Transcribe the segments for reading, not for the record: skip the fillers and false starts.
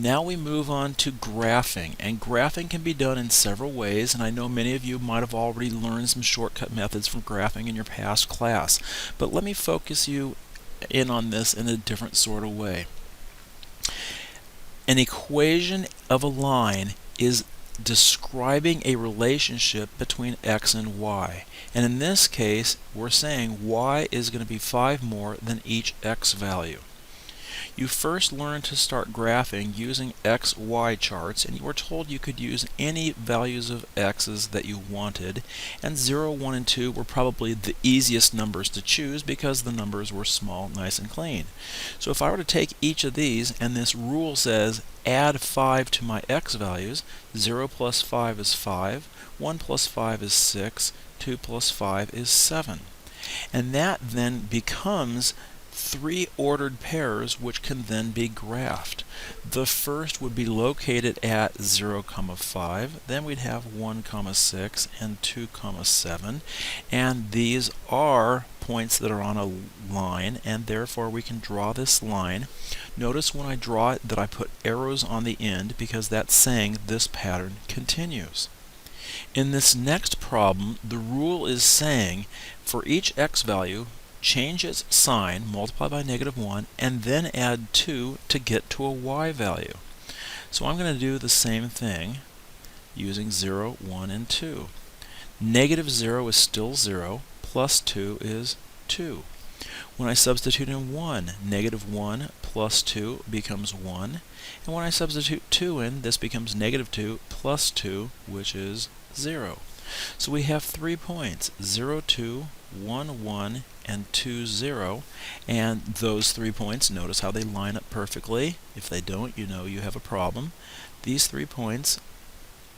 Now we move on to graphing, and graphing can be done in several ways, and I know many of you might have already learned some shortcut methods for graphing in your past class, but let me focus you in on this in a different sort of way. An equation of a line is describing a relationship between x and y, and in this case we're saying y is going to be 5 more than each x value. You first learned to start graphing using x, y charts, and you were told you could use any values of x's that you wanted, and 0, 1, and 2 were probably the easiest numbers to choose because the numbers were small, nice, and clean. So if I were to take each of these, and this rule says add 5 to my x values, 0 plus 5 is 5, 1 plus 5 is 6, 2 plus 5 is 7. And that then becomes 3 ordered pairs which can then be graphed. The first would be located at 0, 5, then we'd have 1, 6, and 2, 7, and these are points that are on a line, and therefore we can draw this line. Notice when I draw it that I put arrows on the end because that's saying this pattern continues. In this next problem, the rule is saying for each x value, change its sign, multiply by -1, and then add 2 to get to a y value. So I'm going to do the same thing using 0, 1, and 2. -0 is still 0, plus 2 is 2. When I substitute in 1, -1 plus 2 becomes 1, and when I substitute 2 in, this becomes -2 plus 2, which is 0. So we have 3 points, 0, 2, 1, 1, and 2, 0, and those 3 points, notice how they line up perfectly. If they don't, you know you have a problem. These 3 points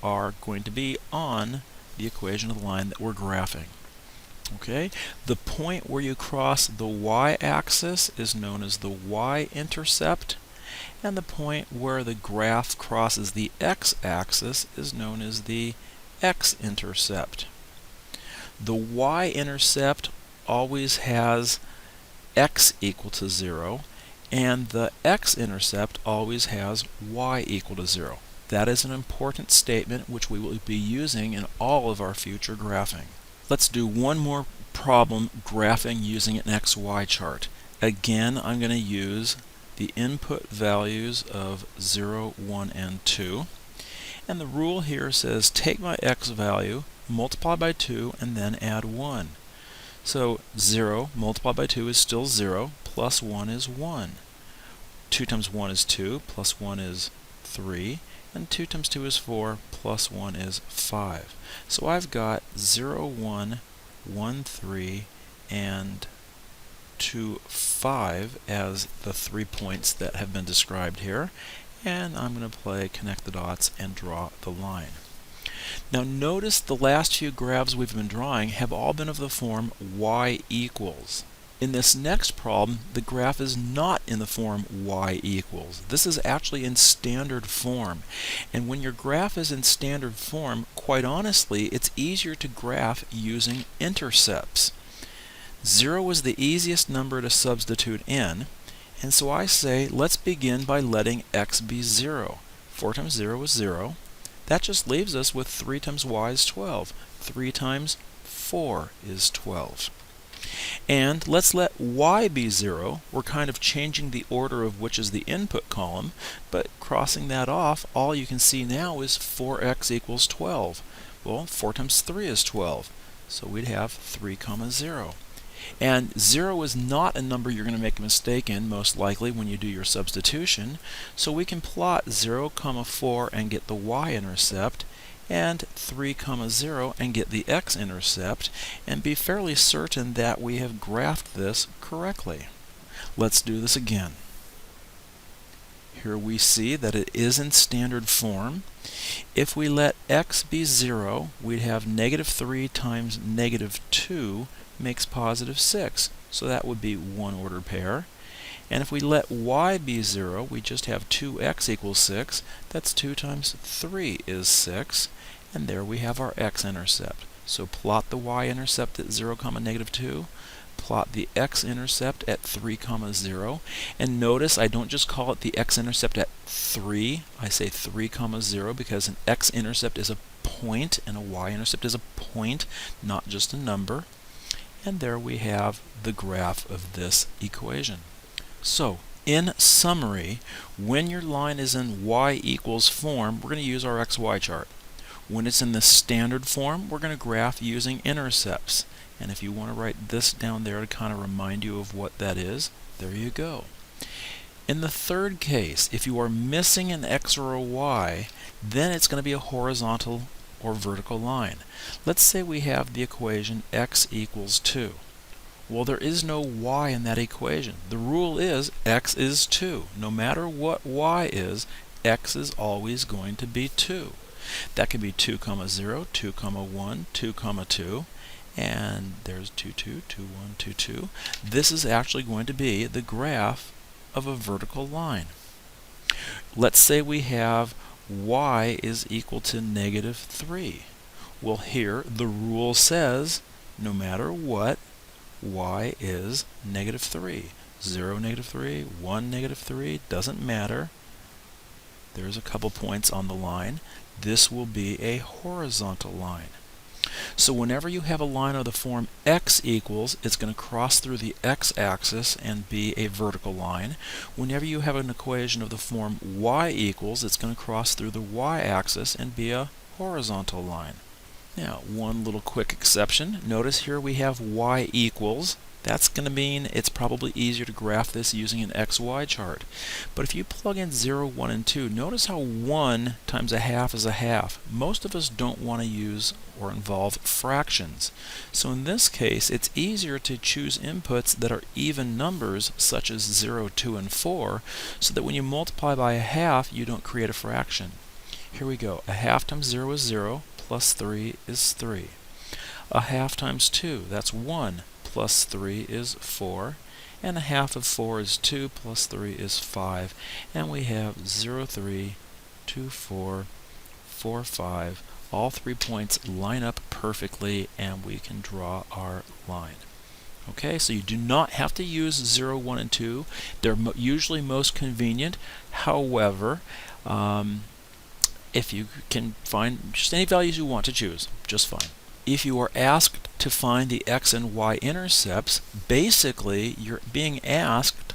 are going to be on the equation of the line that we're graphing. Okay? The point where you cross the y-axis is known as the y-intercept, and the point where the graph crosses the x-axis is known as the x-intercept. The y-intercept always has x equal to 0, and the x-intercept always has y equal to 0. That is an important statement which we will be using in all of our future graphing. Let's do one more problem graphing using an xy chart. Again, I'm going to use the input values of 0, 1, and 2. And the rule here says take my x value, multiply by 2, and then add 1. So 0 multiplied by 2 is still 0, plus 1 is 1. 2 times 1 is 2, plus 1 is 3, and 2 times 2 is 4, plus 1 is 5. So I've got 0, 1, 1, 3, and 2, 5 as the 3 points that have been described here. And I'm going to connect the dots and draw the line. Now notice the last few graphs we've been drawing have all been of the form y equals. In this next problem, the graph is not in the form y equals. This is actually in standard form. And when your graph is in standard form, quite honestly, it's easier to graph using intercepts. 0 is the easiest number to substitute in, and so I say let's begin by letting x be 0. 4 times 0 is 0. That just leaves us with 3 times y is 12. 3 times 4 is 12. And let's let y be 0. We're kind of changing the order of which is the input column, but crossing that off, all you can see now is 4x equals 12. Well, 4 times 3 is 12, so we'd have 3, 0. And 0 is not a number you're going to make a mistake in, most likely, when you do your substitution. So we can plot 0, 4 and get the y-intercept, and 3, 0 and get the x-intercept, and be fairly certain that we have graphed this correctly. Let's do this again. Here we see that it is in standard form. If we let x be 0, we'd have -3 times -2 makes +6. So that would be one ordered pair. And if we let y be 0, we just have 2x equals 6. That's 2 times 3 is 6. And there we have our x-intercept. So plot the y-intercept at 0, -2. plot the x-intercept at 3, 0. And notice I don't just call it the x-intercept at 3. I say 3, 0 because an x-intercept is a point and a y-intercept is a point, not just a number. And there we have the graph of this equation. So, in summary, when your line is in y equals form, we're going to use our xy chart. When it's in the standard form, we're going to graph using intercepts. And if you want to write this down there to kind of remind you of what that is, there you go. In the third case, if you are missing an x or a y, then it's going to be a horizontal or vertical line. Let's say we have the equation x equals 2. Well, there is no y in that equation. The rule is x is 2. No matter what y is, x is always going to be 2. That could be 2, 0, 2, 1, 2, 2, and there's 2, 2, 2, 1, 2, 2. This is actually going to be the graph of a vertical line. Let's say we have y is equal to -3. Well, here the rule says no matter what, y is -3. 0, -3, 1, -3, doesn't matter. There's a couple points on the line. This will be a horizontal line. So whenever you have a line of the form x equals, it's going to cross through the x-axis and be a vertical line. Whenever you have an equation of the form y equals, it's going to cross through the y-axis and be a horizontal line. Now, one little quick exception. Notice here we have y equals. That's going to mean it's probably easier to graph this using an xy chart. But if you plug in 0, 1, and 2, notice how 1 times a half is a half. Most of us don't want to use or involve fractions. So in this case, it's easier to choose inputs that are even numbers, such as 0, 2, and 4, so that when you multiply by a half, you don't create a fraction. Here we go. A half times 0 is 0, plus 3 is 3. A half times 2, that's 1. Plus 3 is 4, and a half of 4 is 2, plus 3 is 5, and we have 0, 3, 2, 4, 4, 5. All 3 points line up perfectly, and we can draw our line. Okay, so you do not have to use 0, 1, and 2. They're usually most convenient. However, if you can find just any values you want to choose, just fine. If you are asked to find the x and y intercepts, basically you're being asked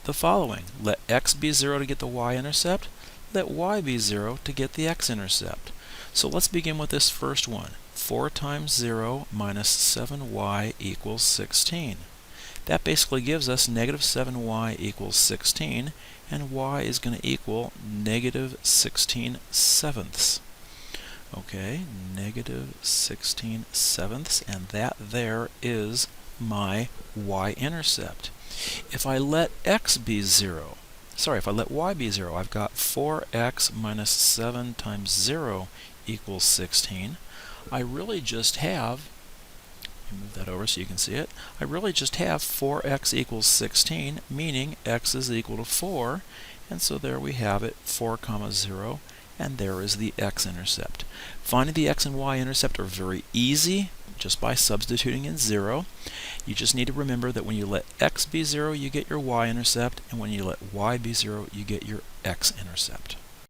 the following. Let x be 0 to get the y-intercept. Let y be 0 to get the x-intercept. So let's begin with this first one. 4 times 0 minus 7y equals 16. That basically gives us -7y equals 16, and y is going to equal -16 sevenths. Okay, -16 sevenths, and that there is my y-intercept. If I let x be 0, if I let y be 0, I've got 4x minus 7 times 0 equals 16. I really just have, let me move that over so you can see it, I really just have 4x equals 16, meaning x is equal to 4, and so there we have it, 4, 0, and there is the x-intercept. Finding the x and y-intercept are very easy just by substituting in 0. You just need to remember that when you let x be 0, you get your y-intercept, and when you let y be 0, you get your x-intercept.